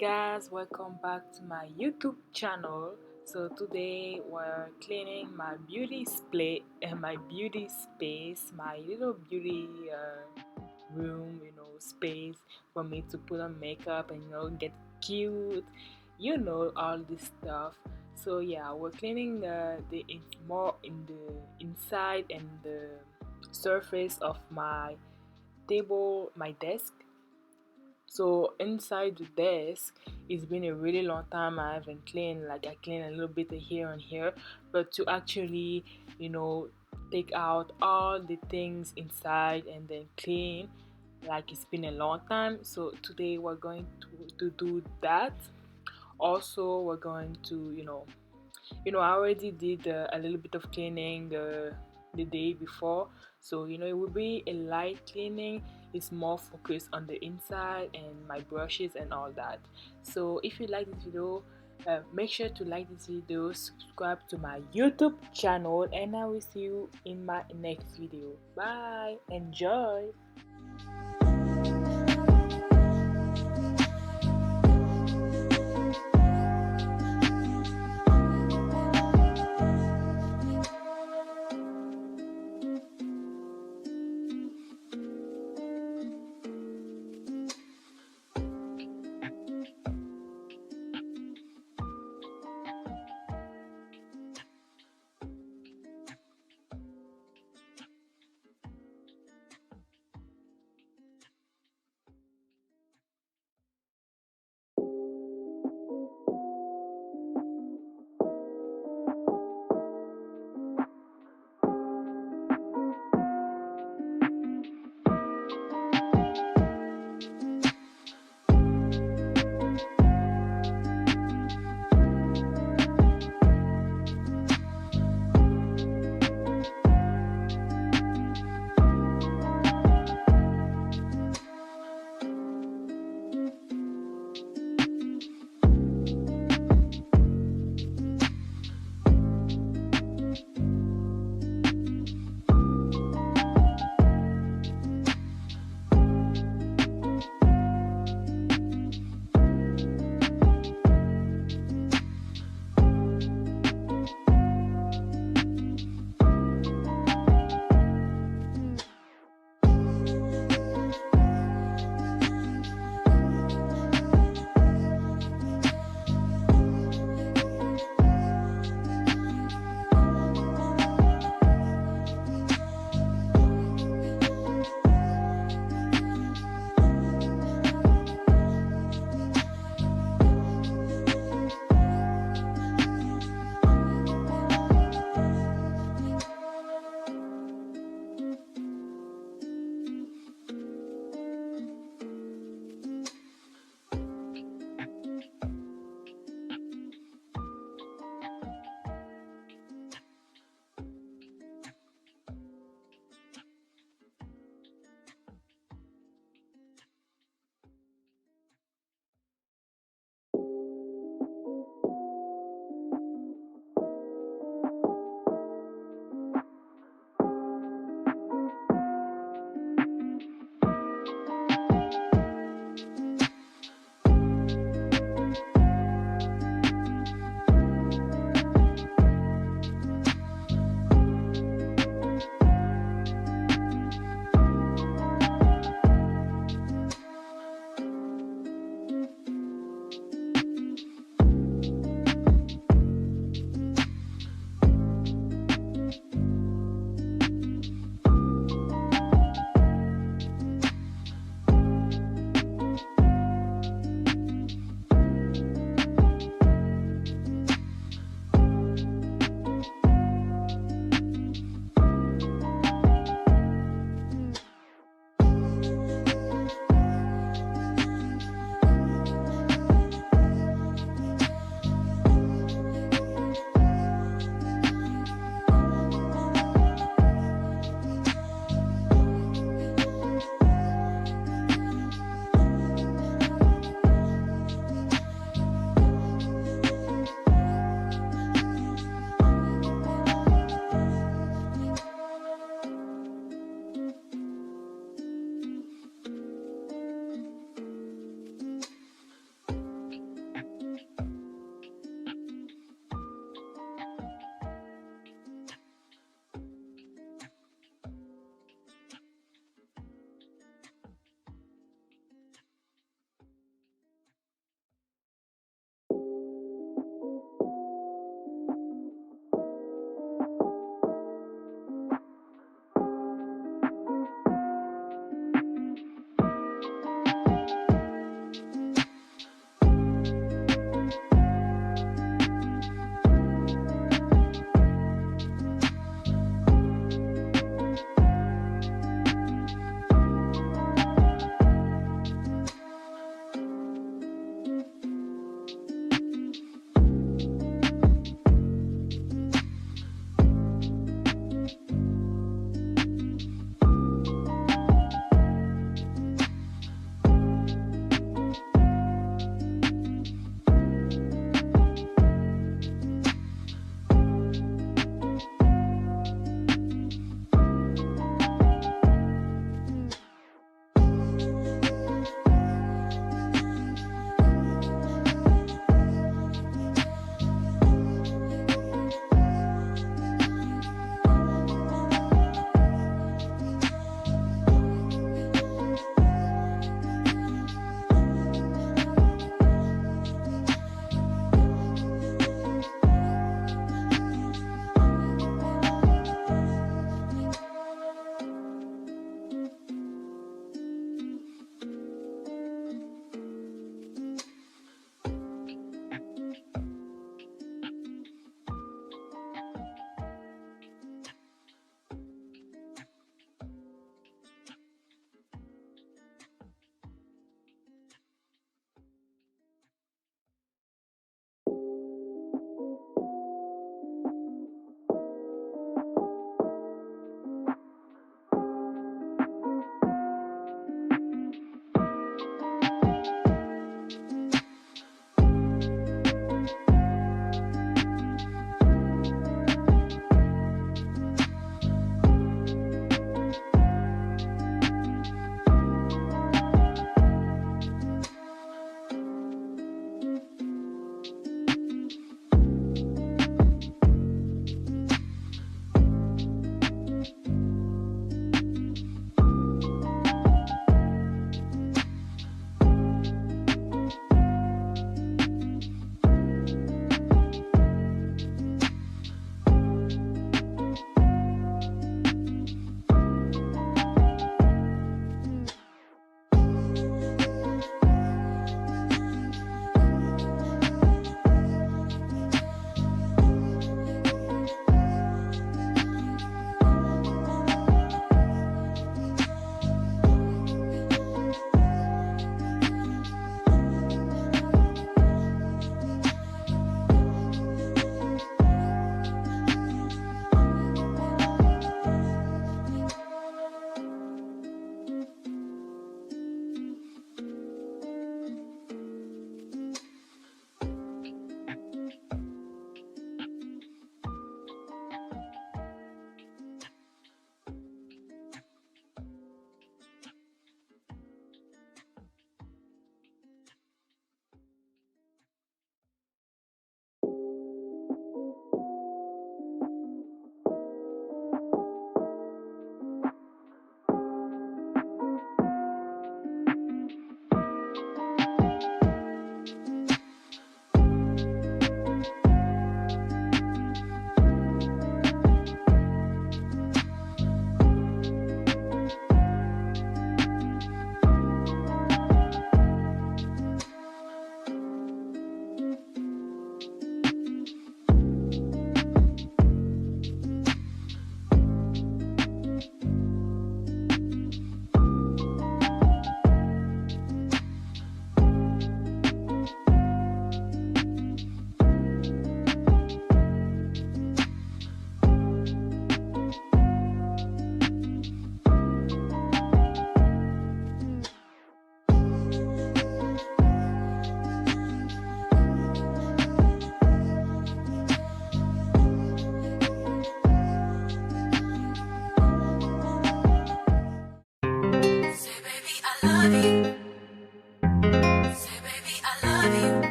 guys, welcome back to my YouTube channel. So today we're cleaning my beauty space, my little beauty room, space for me to put on makeup and get cute, all this stuff. So yeah, we're cleaning more in the inside and the surface of my table, my desk. So inside the desk, it's been a really long time I haven't cleaned. Like I clean a little bit here and here, but to actually, you know, take out all the things inside and then clean, like it's been a long time. So today we're going to do that. Also, we're going to, I already did a little bit of cleaning the day before, so it will be a light cleaning. It's more focused on the inside and my brushes and all that. So if you like this video, make sure to like this video, subscribe to my YouTube channel, and I will see you in my next video. Bye, enjoy.